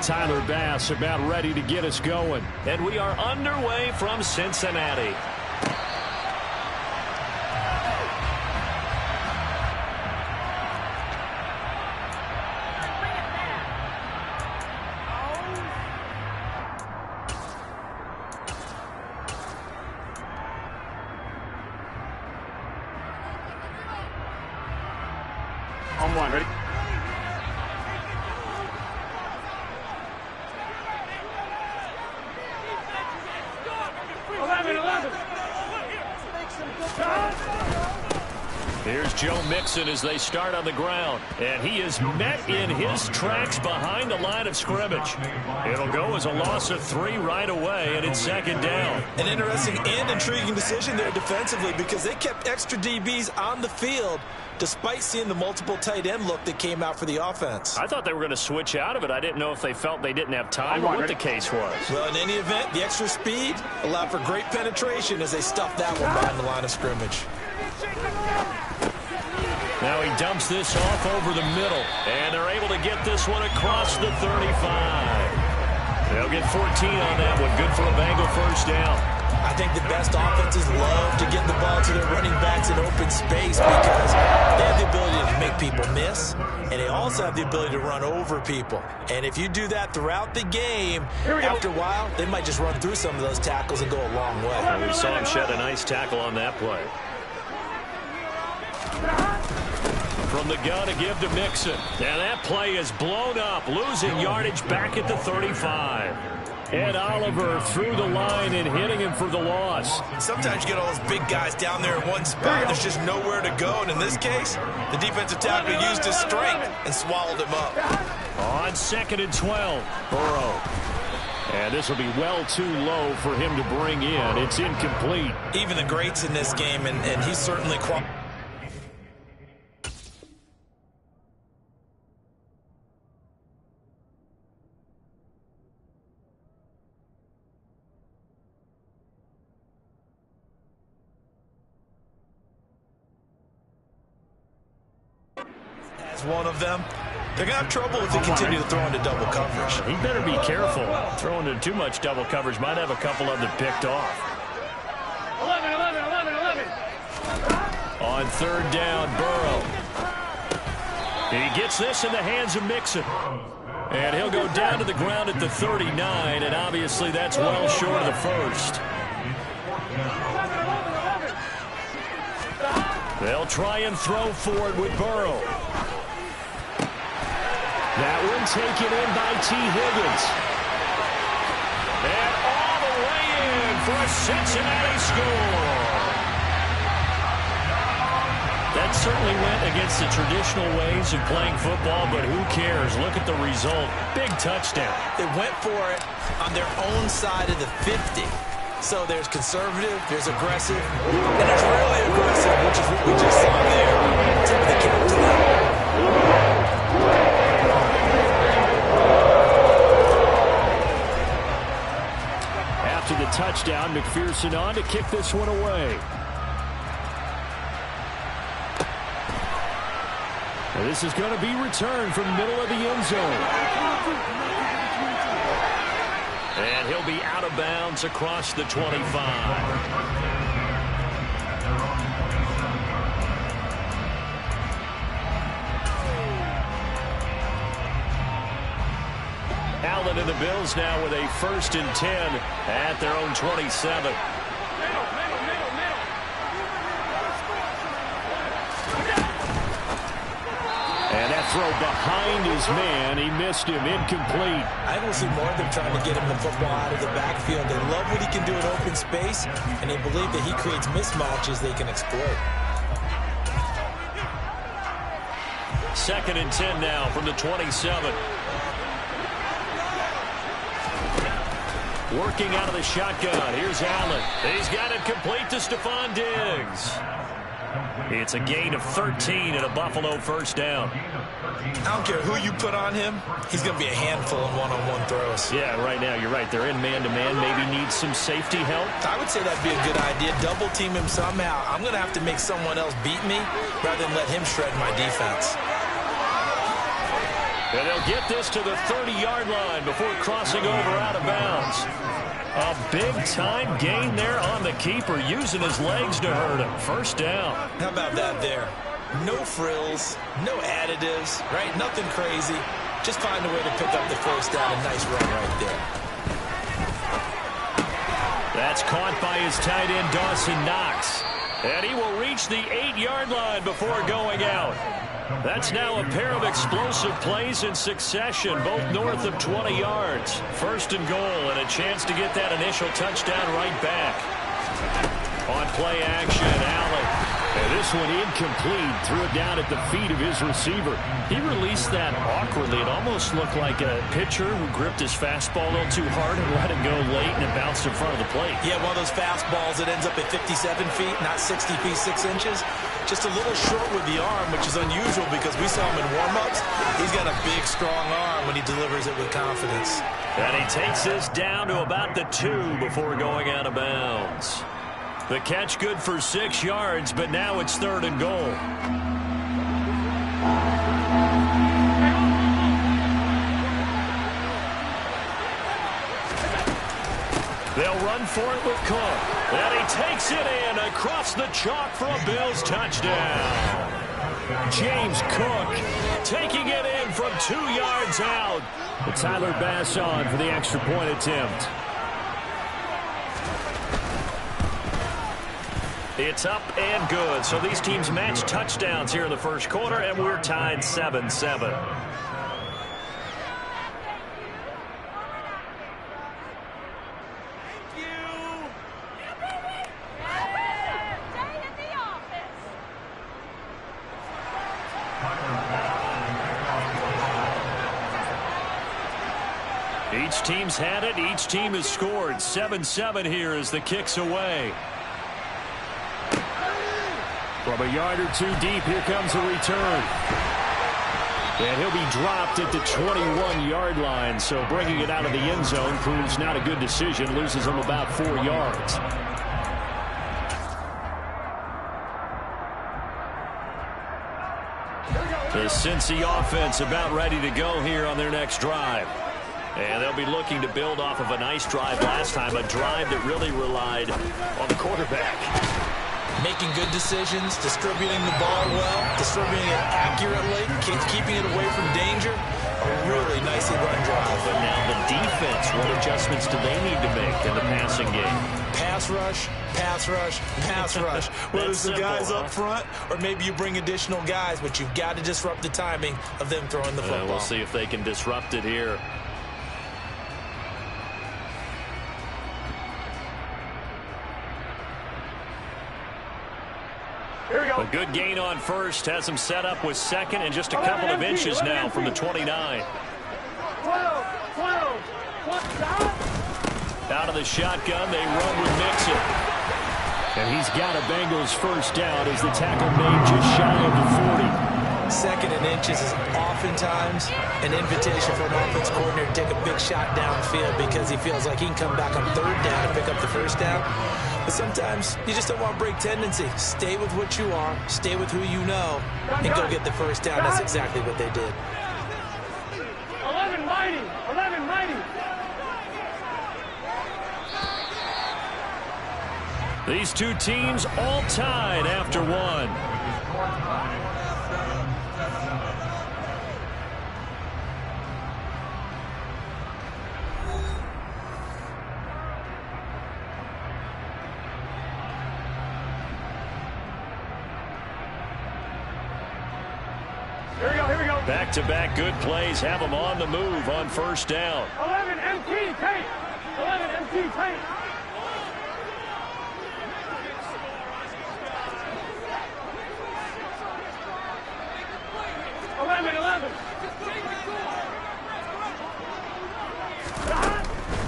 Tyler Bass about ready to get us going. And we are underway from Cincinnati. On one, ready? Here's Joe Mixon as they start on the ground. And he is met in his tracks behind the line of scrimmage. It'll go as a loss of 3 right away, and it's second down. An interesting and intriguing decision there defensively because they kept extra DBs on the field despite seeing the multiple tight end look that came out for the offense. I thought they were going to switch out of it. I didn't know if they felt they didn't have time or what the case was. Well, in any event, the extra speed allowed for great penetration as they stuffed that one behind the line of scrimmage. Now he dumps this off over the middle, and they're able to get this one across the 35. They'll get 14 on that one. Good for a Bengal first down. I think the best offenses love to get the ball to their running backs in open space because they have the ability to make people miss, and they also have the ability to run over people. And if you do that throughout the game, after a while, they might just run through some of those tackles and go a long way. And we saw him shed a nice tackle on that play. From the gun to give to Mixon. And that play is blown up, losing yardage back at the 35. Ed Oliver through the line and hitting him for the loss. Sometimes you get all those big guys down there in one spot. There's just nowhere to go. And in this case, the defensive tackle used his strength and swallowed him up. On 2nd and 12, Burrow. And this will be well too low for him to bring in. It's incomplete. Even the greats in this game, and he's certainly one of them. They're going to have trouble if they continue to throw into double coverage. He better be careful. Throwing into too much double coverage might have a couple of them picked off. 11. On 3rd down, Burrow. He gets this in the hands of Mixon. And he'll go down to the ground at the 39, and obviously that's well short of the first. They'll try and throw forward with Burrow. That one taken in by T. Higgins. And all the way in for a Cincinnati score. That certainly went against the traditional ways of playing football, but who cares? Look at the result. Big touchdown. They went for it on their own side of the 50. So there's conservative, there's aggressive, and there's really aggressive, which is what we just saw there. Tip of the cap to them. After the touchdown, McPherson on to kick this one away. And this is going to be returned from the middle of the end zone. And he'll be out of bounds across the 25. Allen and the Bills now with a 1st and 10 at their own 27. And that throw behind his man, he missed him, incomplete. I will see more of them trying to get him the football out of the backfield. They love what he can do in open space, and they believe that he creates mismatches they can exploit. 2nd and 10 now from the 27. Working out of the shotgun. Here's Allen. He's got it complete to Stephon Diggs. It's a gain of 13 and a Buffalo 1st down. I don't care who you put on him. He's going to be a handful in one-on-one throws. Yeah, right now, you're right. They're in man-to-man. Maybe need some safety help. I would say that'd be a good idea. Double team him somehow. I'm going to have to make someone else beat me rather than let him shred my defense. And they'll get this to the 30-yard line before crossing over out of bounds. A big-time gain there on the keeper, using his legs to hurt him. First down. How about that there? No frills, no additives, right? Nothing crazy. Just find a way to pick up the first down. A nice run right there. That's caught by his tight end, Dawson Knox. And he will reach the 8-yard line before going out. That's now a pair of explosive plays in succession, both north of 20 yards. First and goal, and a chance to get that initial touchdown right back. On play action, Allen. And this one incomplete. Threw it down at the feet of his receiver. He released that awkwardly. It almost looked like a pitcher who gripped his fastball a little too hard and let it go late, and it bounced in front of the plate. Yeah, one of those fastballs that ends up at 57 feet, not 60 feet 6 inches. Just a little short with the arm, which is unusual because we saw him in warm-ups. He's got a big, strong arm when he delivers it with confidence. And he takes this down to about the 2 before going out of bounds. The catch good for 6 yards, but now it's 3rd and goal. They'll run for it with Cook. And he takes it in across the chalk for a Bills touchdown. James Cook taking it in from 2 yards out. Tyler Bass on for the extra point attempt. It's up and good. So these teams match touchdowns here in the first quarter, and we're tied 7-7. Each team's had it. Each team has scored. 7-7 here as the kick's away. From a yard or 2 deep, here comes a return. And he'll be dropped at the 21-yard line, so bringing it out of the end zone proves not a good decision. Loses him about 4 yards. The Cincy offense about ready to go here on their next drive. And they'll be looking to build off of a nice drive last time, a drive that really relied on the quarterback. Making good decisions, distributing the ball well, distributing it accurately, keeping it away from danger. A really nicely run drive. But now the defense, what adjustments do they need to make in the passing game? Pass rush, pass rush, pass rush. Whether it's the guys up front or maybe you bring additional guys, but you've got to disrupt the timing of them throwing the football. We'll see if they can disrupt it here. A good gain on first. Has him set up with second and just a couple of inches now from the 29. Out of the shotgun, they run with Mixon. And he's got a Bengals first down as the tackle made just shy of the 40. Second and inches is oftentimes an invitation for an offense coordinator to take a big shot downfield because he feels like he can come back on 3rd down and pick up the first down. But sometimes you just don't want to break tendency. Stay with what you are, stay with who you know, and go get the first down. That's exactly what they did. 11 mighty, 11 mighty. These two teams all tied after one. Here we go. Back-to-back good plays have them on the move on first down. 11 MT paint. 11 MT paint.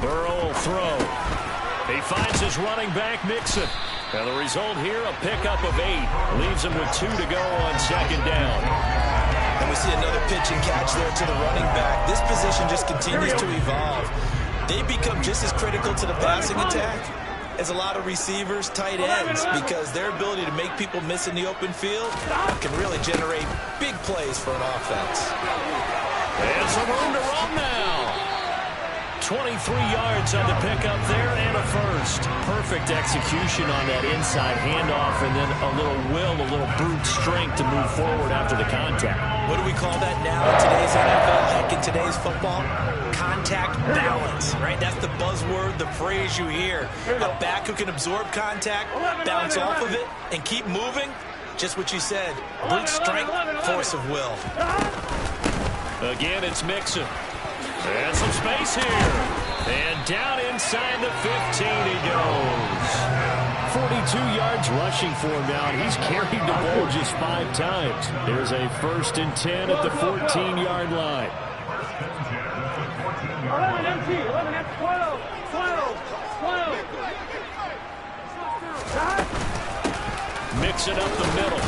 Burrow will throw. He finds his running back, Mixon. And the result here, a pickup of 8. Leaves him with 2 to go on second down. And we see another pitch and catch there to the running back. This position just continues to evolve. They become just as critical to the passing attack as a lot of receivers, tight ends, because their ability to make people miss in the open field can really generate big plays for an offense. And some room to run now. 23 yards on the pickup there and a first. Perfect execution on that inside handoff, and then a little will, a little brute strength to move forward after the contact. What do we call that now in today's NFL, heck, in today's football? Contact balance, right? That's the buzzword, the phrase you hear. A back who can absorb contact, bounce off of it, and keep moving. Just what you said, brute strength, force of will. Again, it's Mixon. And some space here. And down inside the 15 he goes. 42 yards rushing for him now, and he's carried the ball just 5 times. There's a 1st and 10 at the 14-yard line. 11 empty, 11 empty, 12, 12, 12. Mix it up the middle.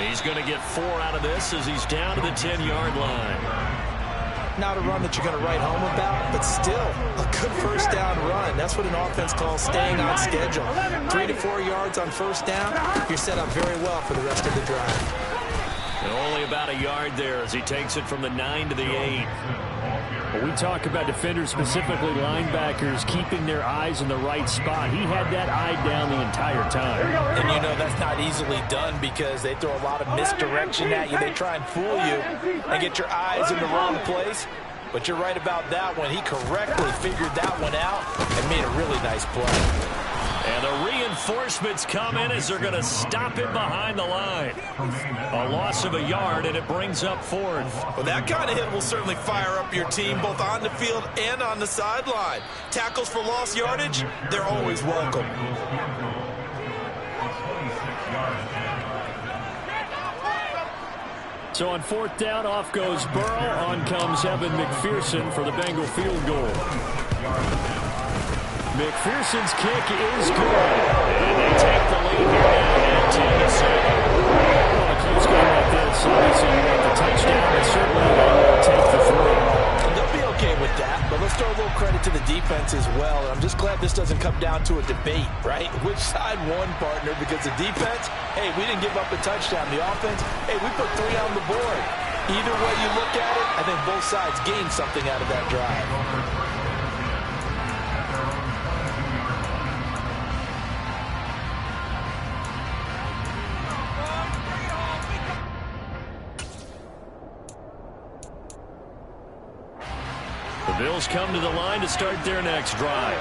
He's going to get 4 out of this as he's down to the 10-yard line. Not a run that you're going to write home about, but still a good first down run. That's what an offense calls staying on schedule. 3 to 4 yards on first down, you're set up very well for the rest of the drive. And only about a yard there as he takes it from the 9 to the 8. When we talk about defenders, specifically linebackers, keeping their eyes in the right spot, he had that eye down the entire time. And you know that's not easily done because they throw a lot of misdirection at you. They try and fool you and get your eyes in the wrong place. But you're right about that one. He correctly figured that one out and made a really nice play. And the reinforcements come in as they're going to stop him behind the line. A loss of a yard, and it brings up 4th. Well, that kind of hit will certainly fire up your team both on the field and on the sideline. Tackles for lost yardage, they're always welcome. So on 4th down, off goes Burrow. On comes Evan McPherson for the Bengal field goal. McPherson's kick is good. And they take the lead here at 10-7. Well, a close game like this, obviously you want the touchdown, but certainly they will take the 3. They'll be okay with that, but let's throw a little credit to the defense as well. And I'm just glad this doesn't come down to a debate, right? Which side won, partner? Because the defense, hey, we didn't give up a touchdown. The offense, hey, we put 3 on the board. Either way you look at it, I think both sides gained something out of that drive. The Bills come to the line to start their next drive.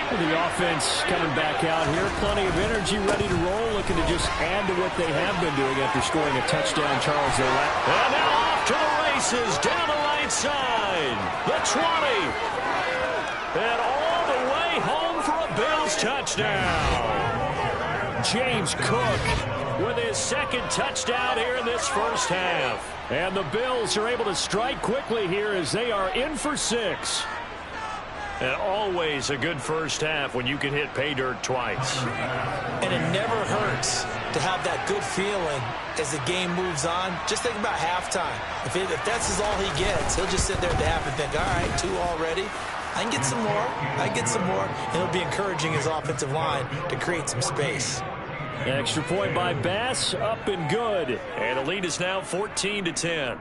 The offense coming back out here. Plenty of energy, ready to roll, looking to just add to what they have been doing after scoring a touchdown. Charles, their left. And now off to the races, down the right side. The 20. And all the way home for a Bills touchdown. James Cook with his 2nd touchdown here in this first half. And the Bills are able to strike quickly here as they are in for 6. And always a good first half when you can hit pay dirt twice. And it never hurts to have that good feeling as the game moves on. Just think about halftime. If that's all he gets, he'll just sit there at the half and think, all right, 2 already. I can get some more. I can get some more. And it'll be encouraging his offensive line to create some space. Extra point by Bass, up and good. And the lead is now 14-10.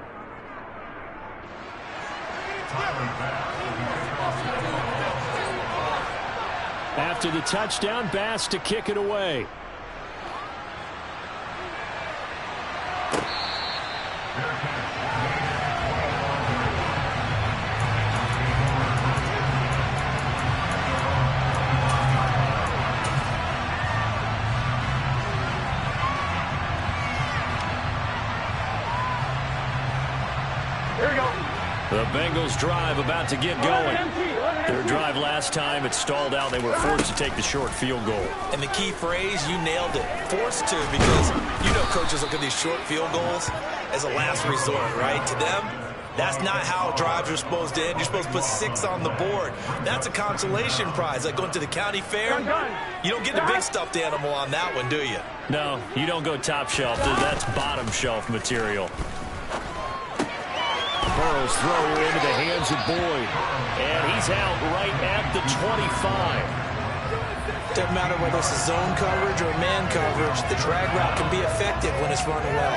After the touchdown, Bass to kick it away. The Bengals drive about to get going. Their drive last time, it stalled out. They were forced to take the short field goal. And the key phrase, you nailed it. Forced to, because you know coaches look at these short field goals as a last resort, right? To them, that's not how drives are supposed to end. You're supposed to put 6 on the board. That's a consolation prize, like going to the county fair. You don't get the big stuffed animal on that one, do you? No, you don't go top shelf. That's bottom shelf material. Burrow's throw into the hands of Boyd. And he's out right at the 25. Doesn't matter whether it's a zone coverage or man coverage, the drag route can be effective when it's run well.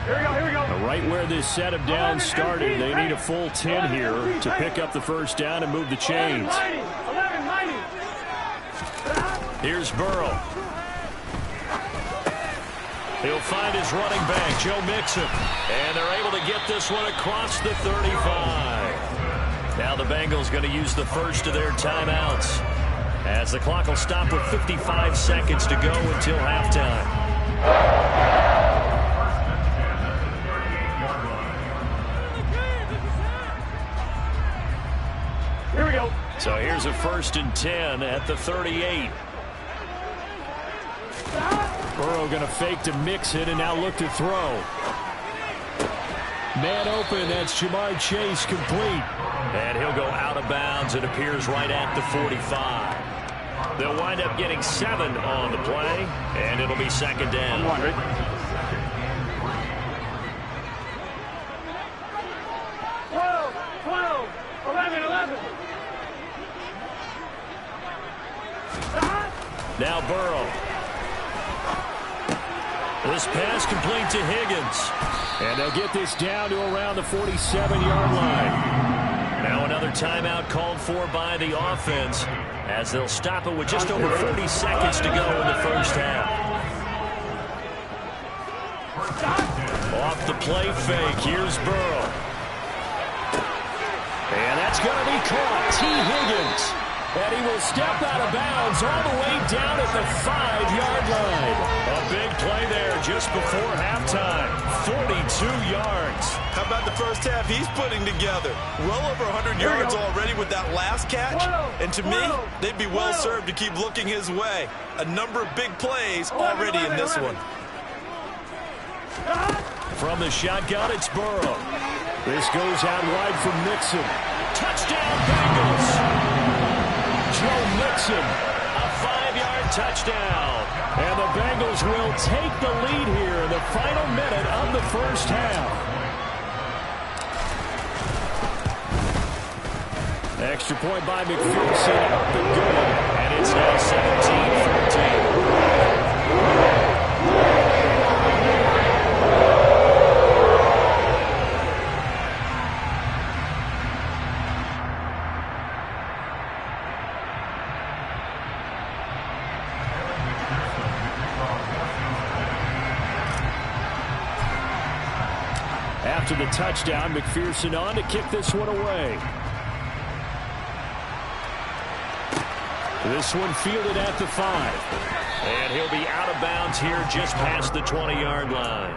Here we go. Right where this set of downs started, they need a full 10 here to pick up the first down and move the chains. 11-90. Here's Burrow. He'll find his running back, Joe Mixon. And they're able to get this one across the 35. Now the Bengals going to use the first of their timeouts, as the clock will stop with 55 seconds to go until halftime. Here we go. So here's a 1st and 10 at the 38. Burrow going to fake to mix it and now look to throw. Man open, that's Jamar Chase, complete. And he'll go out of bounds. It appears right at the 45. They'll wind up getting 7 on the play, and it'll be 2nd down. 100. Now Burrow. This pass complete to Higgins. And they'll get this down to around the 47-yard line. Now another timeout called for by the offense, as they'll stop it with just over 40 seconds to go in the first half. Off the play fake, here's Burrow. And that's going to be caught. T. Higgins. And he will step out of bounds all the way down at the 5-yard line. A big play there just before halftime. 42 yards. How about the first half he's putting together? Well over 100 yards already with that last catch. And to me, they'd be well served to keep looking his way. A number of big plays already in this one. From the shotgun, it's Burrow. This goes out wide from Mixon. Touchdown, Bengals. Joe Mixon. A 5-yard touchdown. And the Bengals will take the lead here in the final minute of the first half. Extra point by McPherson, up and good. And it's now 17-14. After the touchdown, McPherson on to kick this one away. This one fielded at the 5. And he'll be out of bounds here just past the 20-yard line.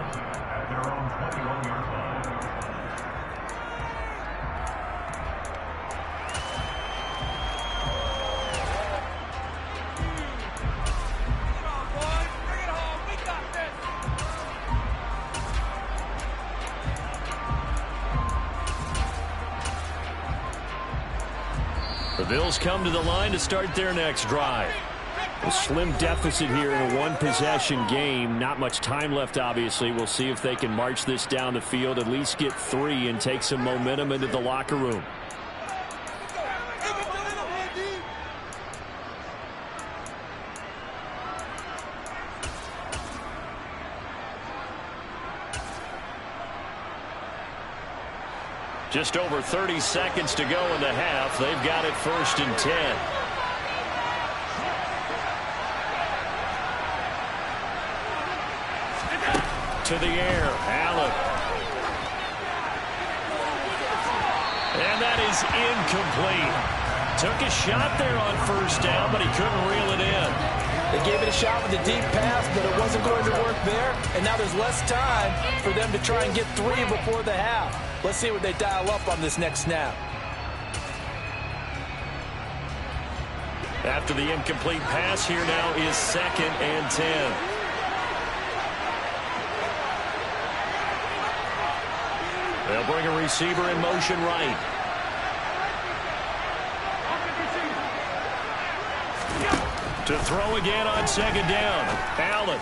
The Bills come to the line to start their next drive. A slim deficit here in a one-possession game. Not much time left, obviously. We'll see if they can march this down the field, at least get 3 and take some momentum into the locker room. Just over 30 seconds to go in the half. They've got it 1st and 10. To the air, Allen. And that is incomplete. Took a shot there on 1st down, but he couldn't reel it in. They gave it a shot with a deep pass, but it wasn't going to work there. And now there's less time for them to try and get 3 before the half. Let's see what they dial up on this next snap. After the incomplete pass, here now is 2nd and 10. They'll bring a receiver in motion right. To throw again on 2nd down. Allen.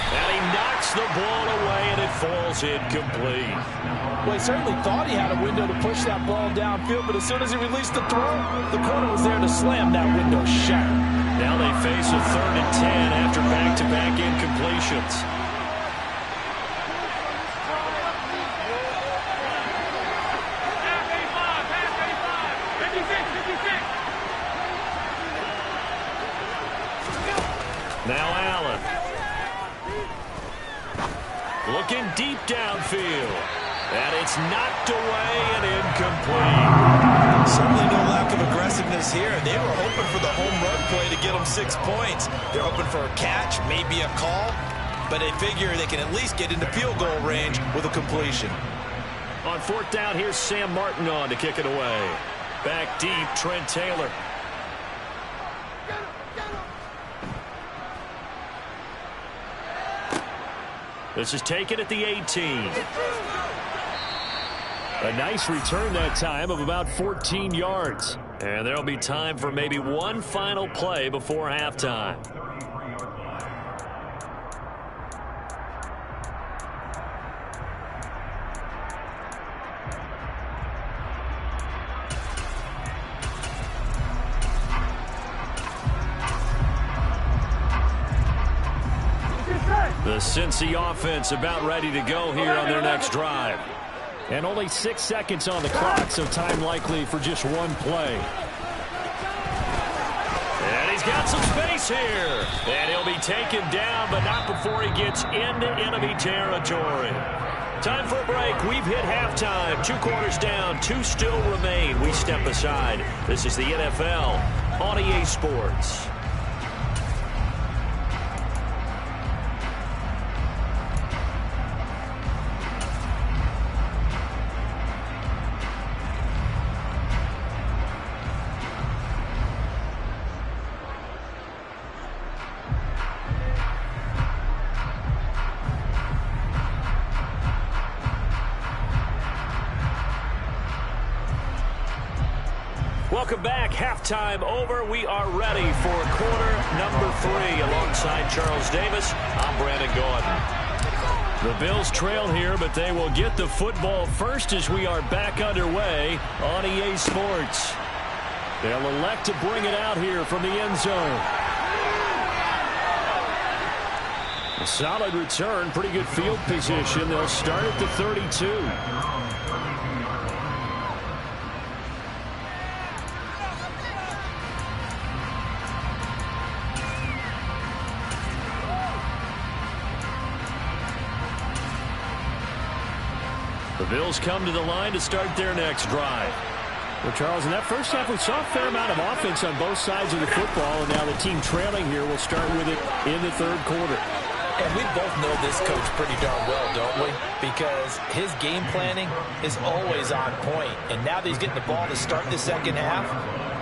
And he knocks the ball away, and it falls incomplete. Well, he certainly thought he had a window to push that ball downfield, but as soon as he released the throw, the corner was there to slam that window shut. Now they face a 3rd and 10 after back-to-back incompletions. Looking deep downfield. And it's knocked away and incomplete. Certainly no lack of aggressiveness here. They were hoping for the home run play to get them 6 points. They're hoping for a catch, maybe a call, but they figure they can at least get into field goal range with a completion. On 4th down, here's Sam Martin on to kick it away. Back deep, Trent Taylor. This is taken at the 18. A nice return that time of about 14 yards. And there'll be time for maybe one final play before halftime. The Cincy offense about ready to go here on their next drive. And only 6 seconds on the clock, so time likely for just one play. And he's got some space here. And he'll be taken down, but not before he gets into enemy territory. Time for a break. We've hit halftime. 2 quarters down, 2 still remain. We step aside. This is the NFL on EA Sports. Welcome back. Halftime over. We are ready for quarter number 3. Alongside Charles Davis, I'm Brandon Gordon. The Bills trail here, but they will get the football first as we are back underway on EA Sports. They'll elect to bring it out here from the end zone. A solid return, pretty good field position. They'll start at the 32. The Bills come to the line to start their next drive. Well, Charles, in that first half, we saw a fair amount of offense on both sides of the football, and now the team trailing here will start with it in the third quarter. And we both know this coach pretty darn well, don't we? Because his game planning is always on point. And now that he's getting the ball to start the second half,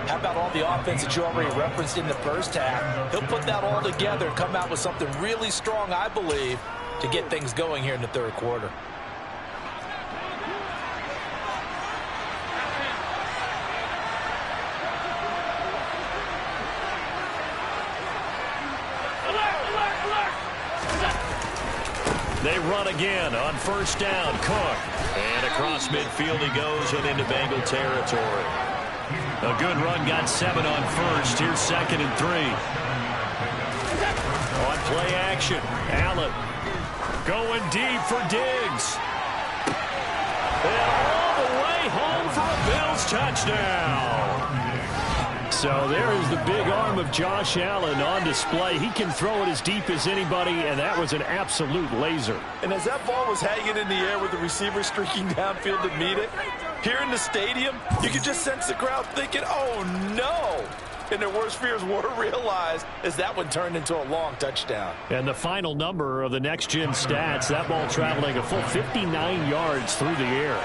how about all the offense that you already referenced in the first half? He'll put that all together and come out with something really strong, I believe, to get things going here in the third quarter. They run again on first down. Cook. And across midfield he goes and into Bengal territory. A good run, got 7 on first. Here's 2nd and 3. On play action, Allen going deep for Diggs. And all the way home for a Bills touchdown. So there is the big arm of Josh Allen on display. He can throw it as deep as anybody, and that was an absolute laser. And as that ball was hanging in the air with the receiver streaking downfield to meet it, here in the stadium, you could just sense the crowd thinking, oh, no. And their worst fears were realized as that one turned into a long touchdown. And the final number of the next-gen stats, that ball traveling a full 59 yards through the air.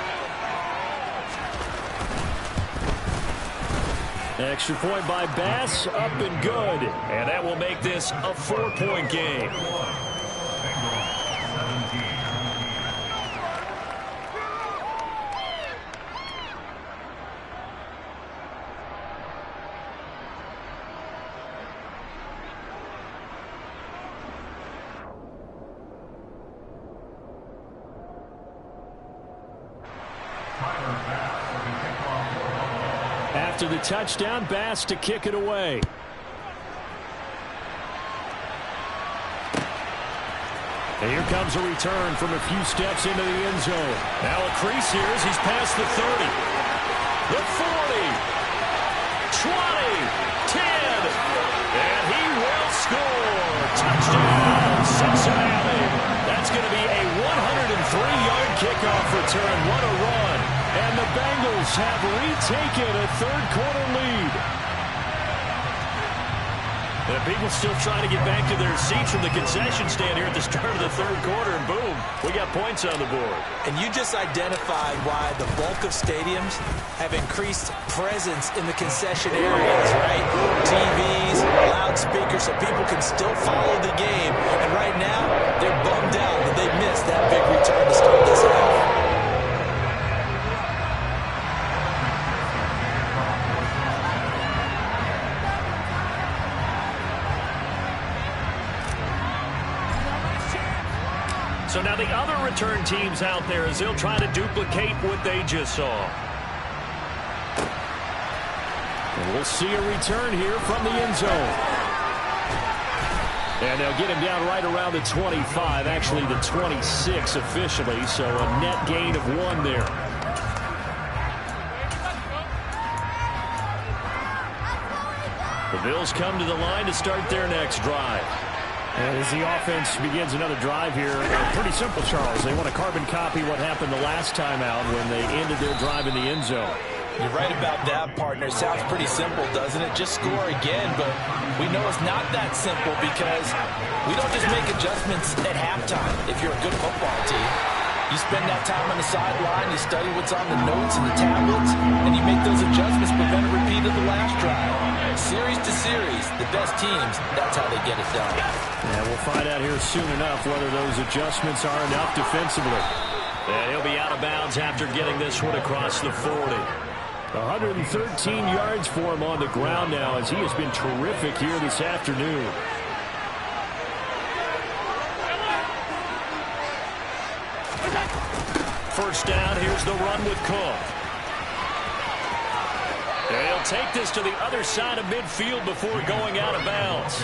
Extra point by Bass, up and good. And that will make this a 4-point game. After the touchdown, Bass to kick it away. And here comes a return from a few steps into the end zone. Now a crease here as he's past the 30. The 40. 20. 10. And he will score. Touchdown, Cincinnati. That's going to be a taken a third-quarter lead. And people still trying to get back to their seats from the concession stand here at the start of the third quarter, and boom, we got points on the board. And you just identified why the bulk of stadiums have increased presence in the concession areas, right? TVs, loudspeakers, so people can still follow the game. And right now, they're bummed out that they missed that big return to start this half. So now the other return teams out there as they'll try to duplicate what they just saw. And we'll see a return here from the end zone. And they'll get him down right around the 25, actually the 26 officially, so a net gain of 1 there. The Bills come to the line to start their next drive. And as the offense begins another drive here, pretty simple, Charles. They want to carbon copy what happened the last time out when they ended their drive in the end zone. You're right about that, partner. Sounds pretty simple, doesn't it? Just score again, but we know it's not that simple because we don't just make adjustments at halftime if you're a good football team. You spend that time on the sideline, you study what's on the notes and the tablets, and you make those adjustments, prevent a repeat of the last drive. Series to series, the best teams, that's how they get it done. And we'll find out here soon enough whether those adjustments are enough defensively. And he'll be out of bounds after getting this one across the 40. 113 yards for him on the ground now as he has been terrific here this afternoon. First down, here's the run with Cook. They'll take this to the other side of midfield before going out of bounds.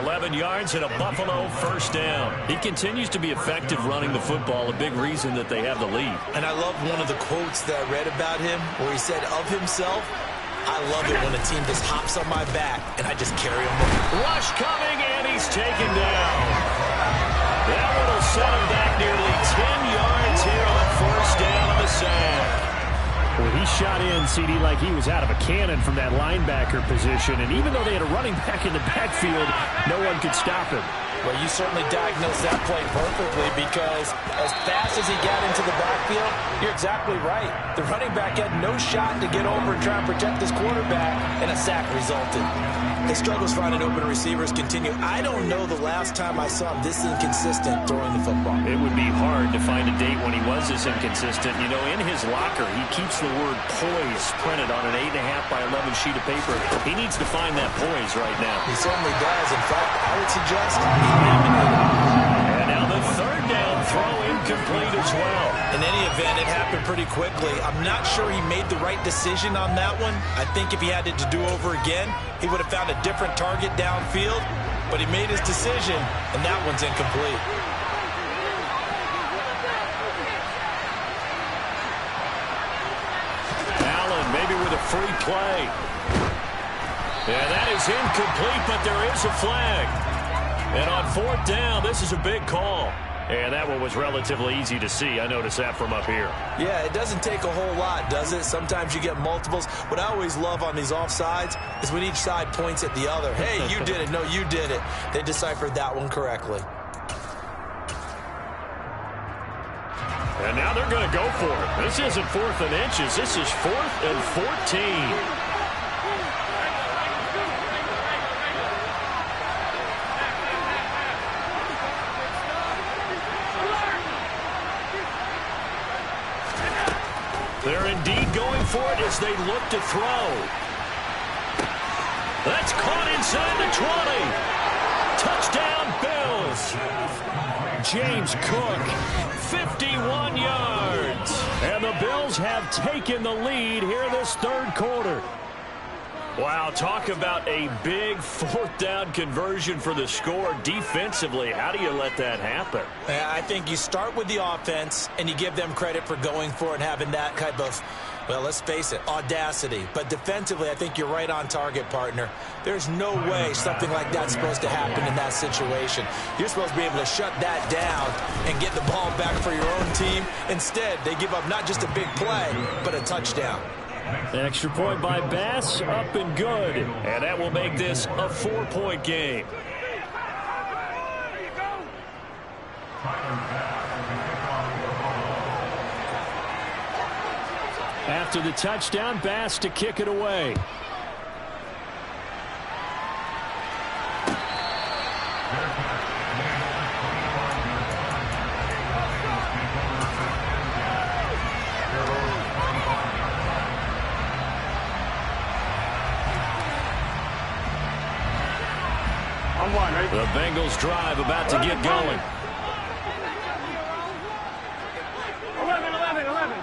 11 yards and a Buffalo first down. He continues to be effective running the football, a big reason that they have the lead. And I love one of the quotes that I read about him where he said of himself, I love it when a team just hops on my back and I just carry him over. Rush coming, and he's taken down. That one will set him back nearly 10 yards here on first down on the sack. Well, he shot in, CD, like he was out of a cannon from that linebacker position. And even though they had a running back in the backfield, no one could stop him. Well, you certainly diagnosed that play perfectly because as fast as he got into the backfield, you're exactly right. The running back had no shot to get over and try and protect his quarterback, and a sack resulted. His struggles finding open receivers continue. I don't know the last time I saw him this inconsistent throwing the football. It would be hard to find a date when he was this inconsistent. You know, in his locker, he keeps the word poise printed on an 8.5 by 11 sheet of paper. He needs to find that poise right now. He certainly does. In fact, I would suggest he laminated. And now the third down throw incomplete as well. In any event, it happened pretty quickly. I'm not sure he made the right decision on that one. I think if he had it to do over again, he would have found a different target downfield. But he made his decision, and that one's incomplete. Allen maybe with a free play. Yeah, that is incomplete, but there is a flag. And on fourth down, this is a big call. And that one was relatively easy to see. I noticed that from up here. Yeah, it doesn't take a whole lot, does it? Sometimes you get multiples. What I always love on these offsides is when each side points at the other. Hey, you did it. No, you did it. They deciphered that one correctly. And now they're going to go for it. This isn't 4th and inches. This is 4th and 14. They're indeed going for it as they look to throw. That's caught inside the 20. Touchdown, Bills. James Cook, 51 yards. and the Bills have taken the lead here this third quarter. Wow, talk about a big fourth down conversion for the score. Defensively, how do you let that happen? I think you start with the offense, and you give them credit for going for it and having that type of, well, let's face it, audacity. But defensively, I think you're right on target, partner. There's no way something like that's supposed to happen in that situation. You're supposed to be able to shut that down and get the ball back for your own team. Instead, they give up not just a big play, but a touchdown. Extra point by Bass, up and good. And that will make this a 4-point game. After the touchdown, Bass to kick it away. The Bengals drive about to get going. 11.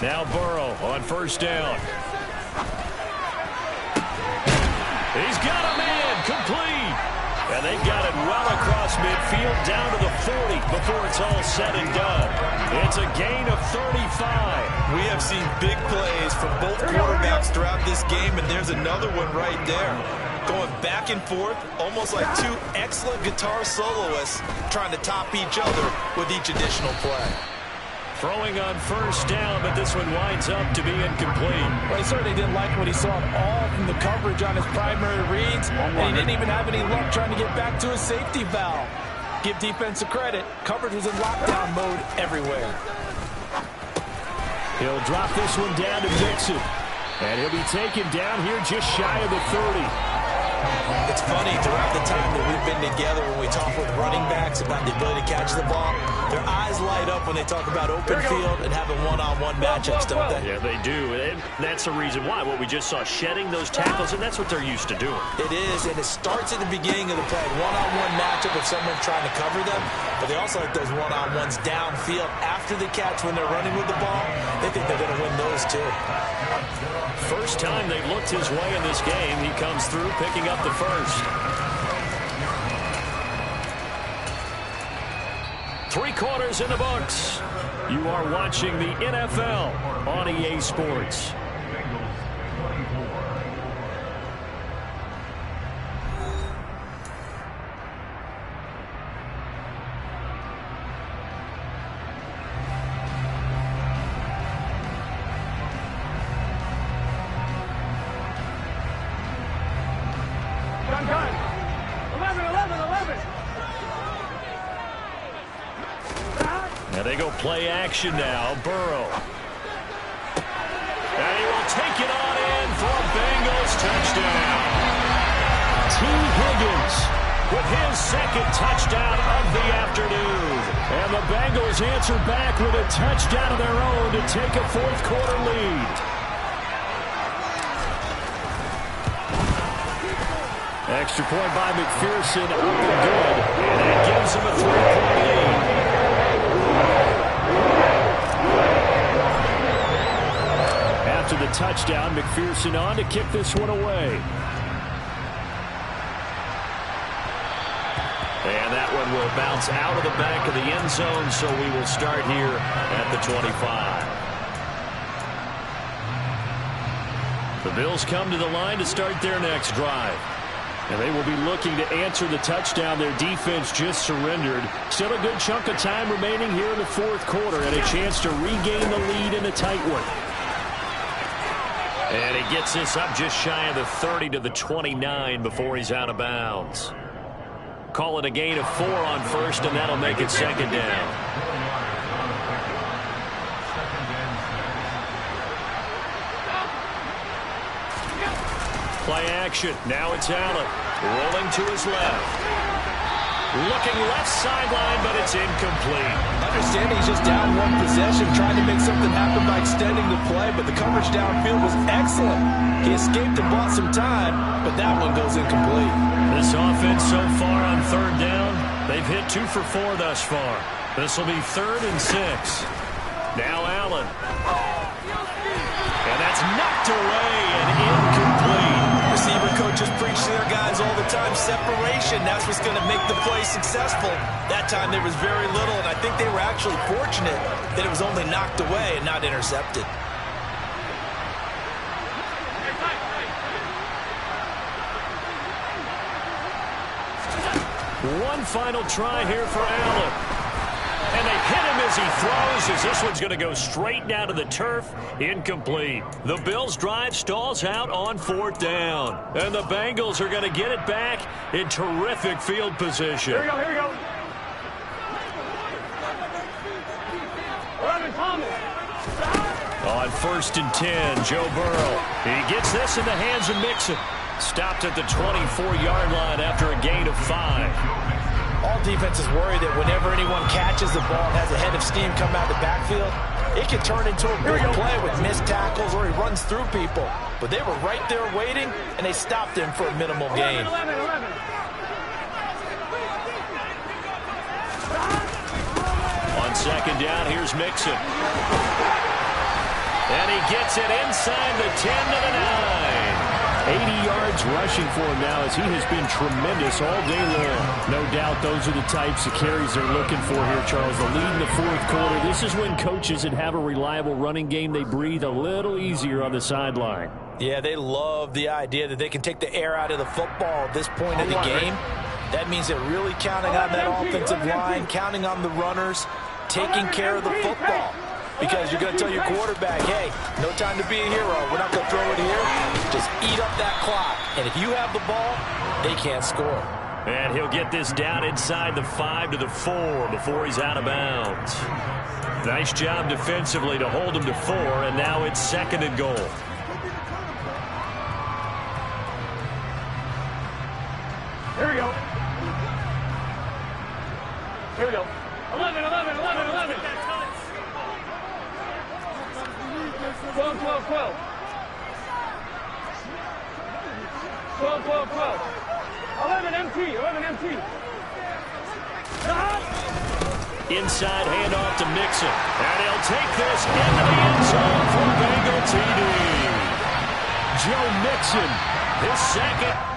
Now Burrow on first down. He's got a man complete. And they've got it well across midfield down to the 40 before it's all said and done. It's a gain of 35. We have seen big plays from both quarterbacks throughout this game, and there's another one right there. Going back and forth, almost like two excellent guitar soloists trying to top each other with each additional play. Throwing on first down, but this one winds up to be incomplete. Well, he certainly didn't like what he saw at all from the coverage on his primary reads, and he didn't even have any luck trying to get back to his safety valve. Give defensive credit. Coverage was in lockdown mode everywhere. He'll drop this one down to Mixon, and he'll be taken down here just shy of the 30. It's funny, throughout the time that we've been together, when we talk with running backs about the ability to catch the ball, their eyes light up when they talk about open field and having one-on-one matchups, don't they? Yeah, they do. And that's the reason why. What we just saw, shedding those tackles, and that's what they're used to doing. It is, and it starts at the beginning of the play. One-on-one matchup if someone's trying to cover them, but they also like those one-on-ones downfield after the catch when they're running with the ball. They think they're going to win those, too. First time they've looked his way in this game, he comes through picking up the first. 3 quarters in the books. You are watching the NFL on EA Sports. Done. 11. Now they go play action now. Burrow. And he will take it on in for a Bengals touchdown. T. Higgins with his second touchdown of the afternoon. And the Bengals answer back with a touchdown of their own to take a fourth-quarter lead. Extra point by McPherson, up and good. And that gives him a 3-point lead. After the touchdown, McPherson on to kick this one away. And that one will bounce out of the back of the end zone, so we will start here at the 25. The Bills come to the line to start their next drive. And they will be looking to answer the touchdown their defense just surrendered. Still a good chunk of time remaining here in the fourth quarter and a chance to regain the lead in a tight one. And he gets this up just shy of the 30 to the 29 before he's out of bounds. Call it a gain of 4 on first, and that'll make it second down. Play action. Now it's Allen. Rolling to his left. Looking left sideline, but it's incomplete. Understanding he's just down one possession, trying to make something happen by extending the play, but the coverage downfield was excellent. He escaped and bought some time, but that one goes incomplete. This offense so far on third down, they've hit 2 for 4 thus far. This will be 3rd and 6. Now Allen. And that's knocked away and incomplete. Receiver coaches preach to their guys all the time. Separation, that's what's going to make the play successful. That time there was very little, and I think they were actually fortunate that it was only knocked away and not intercepted. One final try here for Allen. And they hit him as he throws, as this one's going to go straight down to the turf. Incomplete. The Bills' drive stalls out on 4th down. And the Bengals are going to get it back in terrific field position. Here we go, here we go. 11, Thomas. On 1st and 10, Joe Burrow. He gets this in the hands of Mixon. Stopped at the 24-yard line after a gain of 5. All defenses worry that whenever anyone catches the ball and has a head of steam come out of the backfield, it can turn into a big play with missed tackles or he runs through people. But they were right there waiting, and they stopped him for a minimal gain. 11. On 2nd down, here's Mixon. And he gets it inside the 10 to the 9. 80 yards rushing for him now as he has been tremendous all day long. No doubt those are the types of carries they're looking for here, Charles. The lead in the 4th quarter. This is when coaches that have a reliable running game, they breathe a little easier on the sideline. Yeah, they love the idea that they can take the air out of the football at this point of the game. That means they're really counting on that offensive line, counting on the runners, taking care of the football. Because you're going to tell your quarterback, hey, no time to be a hero. We're not going to throw it here. Just eat up that clock. And if you have the ball, they can't score. And he'll get this down inside the 5 to the 4 before he's out of bounds. Nice job defensively to hold him to 4, and now it's 2nd and goal. Here we go. Here we go. 11. 12. 11 MT. Inside handoff to Mixon. And he'll take this into the end zone for Bengal TD. Joe Mixon, His 2nd.